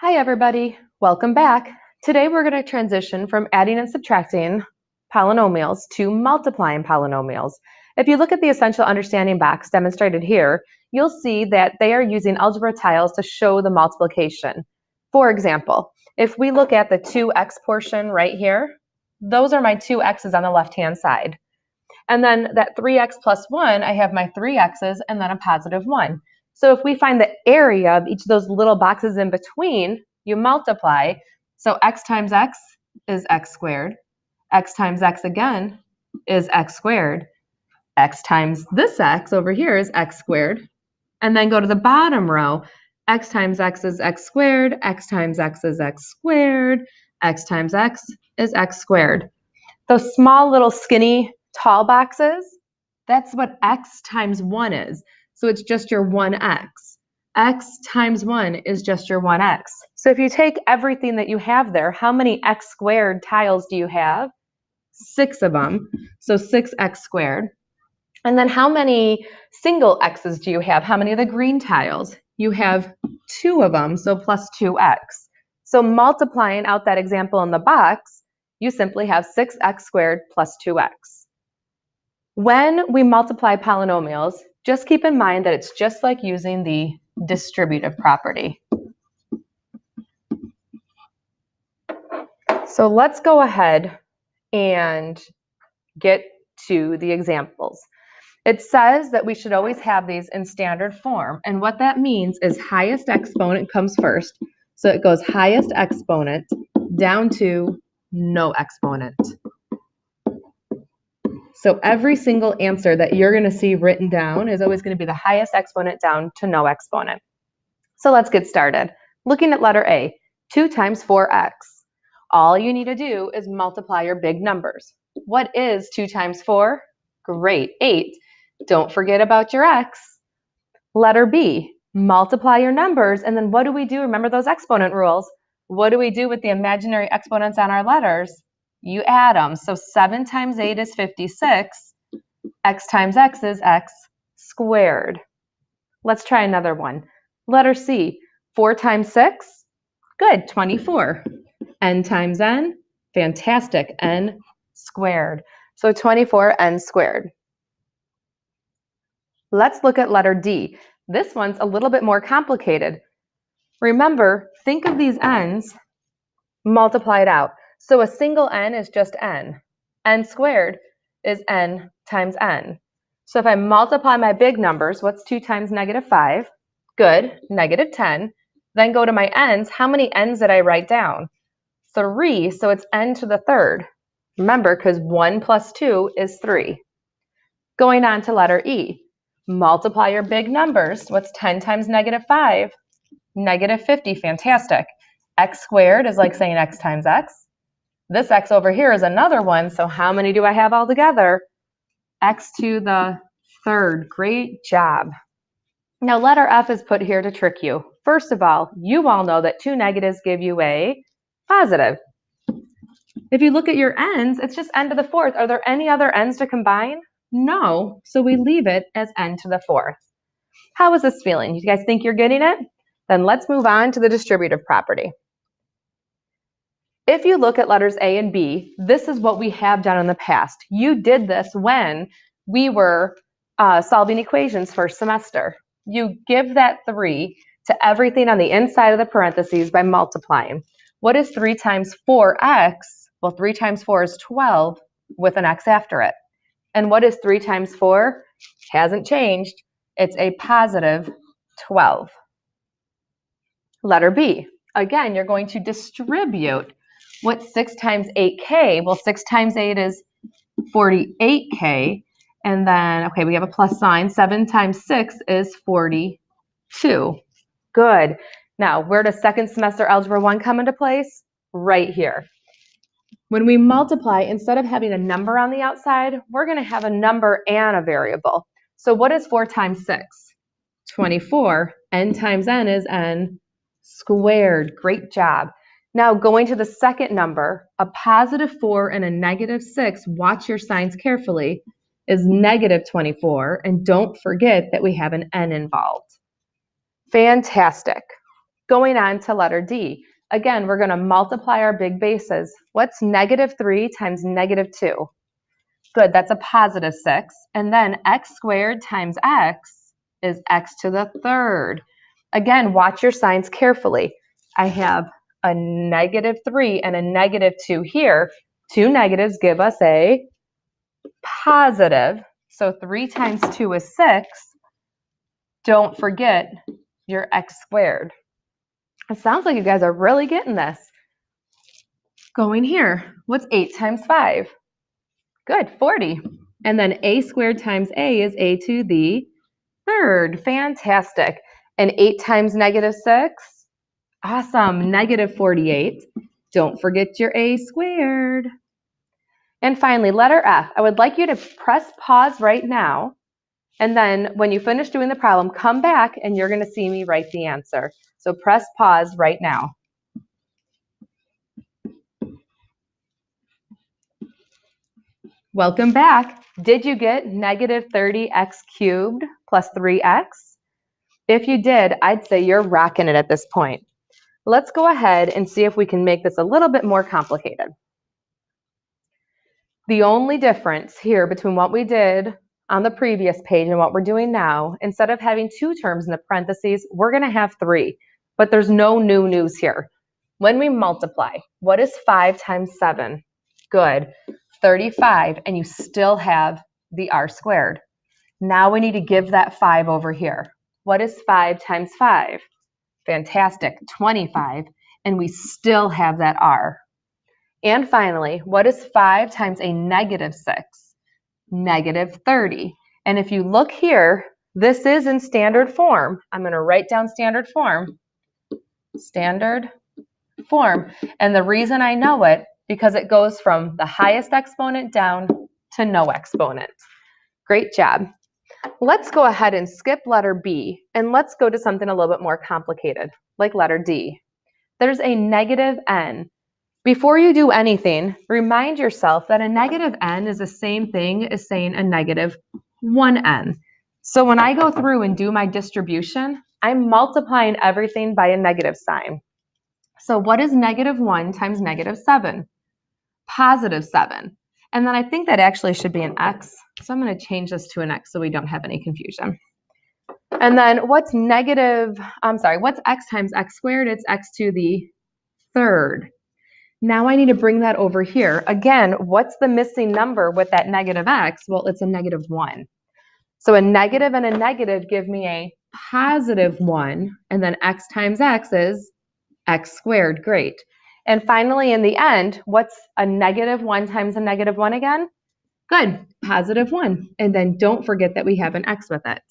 Hi everybody, welcome back. Today we're going to transition from adding and subtracting polynomials to multiplying polynomials. If you look at the essential understanding box demonstrated here, you'll see that they are using algebra tiles to show the multiplication. For example, if we look at the 2x portion right here, those are my 2x's on the left-hand side. And then that 3x plus 1, I have my 3x's and then a positive 1. So if we find the area of each of those little boxes in between, you multiply. So x times x is x squared. X times x again is x squared. X times this x over here is x squared. And then go to the bottom row. X times x is x squared. X times x is x squared. X times x is x squared. Those small little skinny tall boxes, that's what x times 1 is. So it's just your 1x. X times 1 is just your 1x. So if you take everything that you have there, how many x squared tiles do you have? 6 of them. So 6x squared. And then how many single x's do you have? How many of the green tiles? You have 2 of them, so plus 2x. So multiplying out that example in the box, you simply have 6x squared plus 2x. When we multiply polynomials, just keep in mind that it's just like using the distributive property. So let's go ahead and get to the examples. It says that we should always have these in standard form, and what that means is highest exponent comes first. So it goes highest exponent down to no exponent. So every single answer that you're going to see written down is always going to be the highest exponent down to no exponent. So let's get started. Looking at letter A, 2 times 4x. All you need to do is multiply your big numbers. What is 2 times 4? Great, 8. Don't forget about your x. Letter B, multiply your numbers, and then what do we do? Remember those exponent rules. What do we do with the imaginary exponents on our letters? You add them. So 7 times 8 is 56. X times x is x squared. Let's try another one. Letter C, 4 times 6. Good, 24. N times n, fantastic, n squared. So 24n squared. Let's look at letter D. This one's a little bit more complicated. Remember, think of these n's multiplied out. So a single n is just n. N squared is n times n. So if I multiply my big numbers, what's 2 times negative 5? Good, negative 10. Then go to my n's. How many n's did I write down? 3, so it's n to the third. Remember, because 1 plus 2 is 3. Going on to letter E. Multiply your big numbers. What's 10 times negative 5? Negative 50, fantastic. X squared is like saying x times x. This x over here is another one, so how many do I have all together? X to the third, great job. Now letter F is put here to trick you. First of all, you all know that 2 negatives give you a positive. If you look at your n's, it's just n to the fourth. Are there any other n's to combine? No, so we leave it as n to the fourth. How is this feeling? You guys think you're getting it? Then let's move on to the distributive property. If you look at letters A and B, this is what we have done in the past. You did this when we were solving equations first semester. You give that 3 to everything on the inside of the parentheses by multiplying. What is 3 times 4x? Well, 3 times 4 is 12 with an x after it. And what is 3 times 4? Hasn't changed. It's a positive 12. Letter B. Again, you're going to distribute. What's 6 times 8k? Well, 6 times 8 is 48k. And then, okay, we have a plus sign. 7 times 6 is 42. Good. Now, where does second semester Algebra 1 come into place? Right here. When we multiply, instead of having a number on the outside, we're going to have a number and a variable. So what is 4 times 6? 24. N times n is n squared. Great job. Now going to the second number, a positive 4 and a negative 6, watch your signs carefully, is negative 24. And don't forget that we have an n involved. Fantastic. Going on to letter D. Again, we're going to multiply our big bases. What's -3 times -2? Good, that's a positive 6. And then x squared times x is x to the third. Again, watch your signs carefully. I have a -3 and a -2 here. Two negatives give us a positive. So 3 times 2 is 6. Don't forget your x squared. It sounds like you guys are really getting this. Going here, what's 8 times 5? Good, 40. And then a squared times a is a to the third. Fantastic. And 8 times -6? Awesome, -48. Don't forget your a squared. And finally, letter F. I would like you to press pause right now. And then when you finish doing the problem, come back and you're going to see me write the answer. So press pause right now. Welcome back. Did you get -30x cubed plus 3x? If you did, I'd say you're rocking it at this point. Let's go ahead and see if we can make this a little bit more complicated. The only difference here between what we did on the previous page and what we're doing now, instead of having 2 terms in the parentheses, we're going to have 3. But there's no new news here. When we multiply, what is 5 times 7? Good. 35, and you still have the r squared. Now we need to give that 5 over here. What is 5 times 5? Fantastic, 25, and we still have that r. And finally, what is 5 times a -6? -30. And if you look here, this is in standard form. I'm going to write down standard form. Standard form. And the reason I know it, because it goes from the highest exponent down to no exponent. Great job. Let's go ahead and skip letter B, and let's go to something a little bit more complicated, like letter D. There's a -n. Before you do anything, remind yourself that a -n is the same thing as saying a -1n. So when I go through and do my distribution, I'm multiplying everything by a negative sign. So what is -1 times -7? +7. And then I think that actually should be an x. So I'm going to change this to an x so we don't have any confusion. And then what's what's x times x squared? It's x to the third. Now I need to bring that over here. Again, what's the missing number with that -x? Well, it's a -1. So a negative and a negative give me a +1, and then x times x is x squared. Great. And finally, in the end, what's a -1 times a -1 again? Good, +1. And then don't forget that we have an x with it.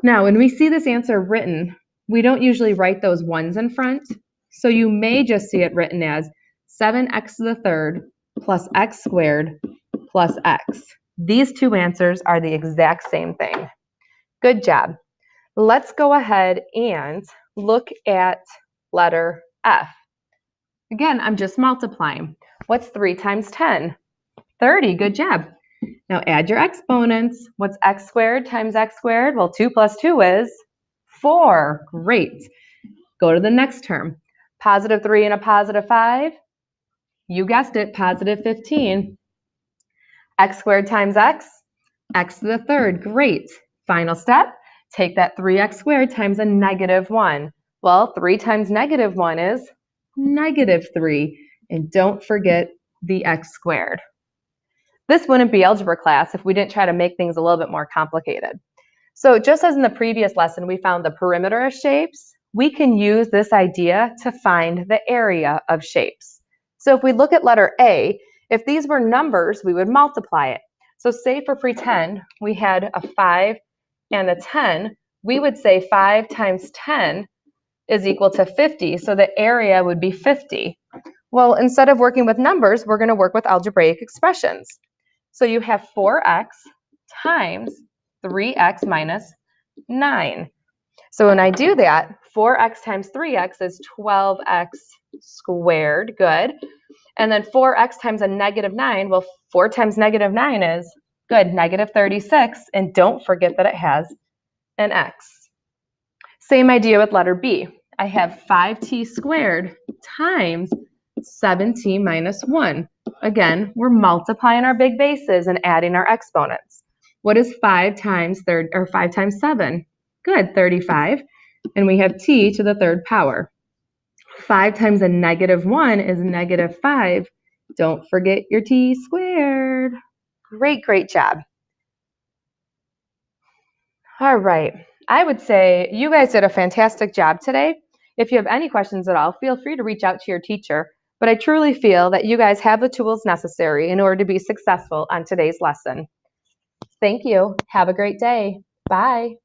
Now, when we see this answer written, we don't usually write those ones in front. So you may just see it written as 7x to the third plus x squared plus x. These two answers are the exact same thing. Good job. Let's go ahead and look at letter F. Again, I'm just multiplying. What's 3 times 10? 30. Good job. Now add your exponents. What's x squared times x squared? Well, 2 plus 2 is 4. Great. Go to the next term. +3 and a +5. You guessed it, +15. X squared times x, x to the third. Great. Final step, take that 3x squared times a -1. Well, 3 times -1 is -3. And don't forget the x squared. This wouldn't be algebra class if we didn't try to make things a little bit more complicated. So just as in the previous lesson, we found the perimeter of shapes, we can use this idea to find the area of shapes. So if we look at letter A, if these were numbers, we would multiply it. So say for pretend we had a 5 and a 10, we would say 5 times 10 is equal to 50, so the area would be 50. Well, instead of working with numbers, we're going to work with algebraic expressions. So you have 4x times 3x minus 9. So when I do that, 4x times 3x is 12x squared. Good. And then 4x times a -9, well, 4 times -9 is, good, -36. And don't forget that it has an x. Same idea with letter B. I have 5t squared times 7t minus 1. Again, we're multiplying our big bases and adding our exponents. What is 5 times 7? Good, 35. And we have t to the third power. 5 times a negative 1 is negative 5. Don't forget your t squared. Great job. All right. I would say you guys did a fantastic job today. If you have any questions at all, feel free to reach out to your teacher. But I truly feel that you guys have the tools necessary in order to be successful on today's lesson. Thank you. Have a great day. Bye.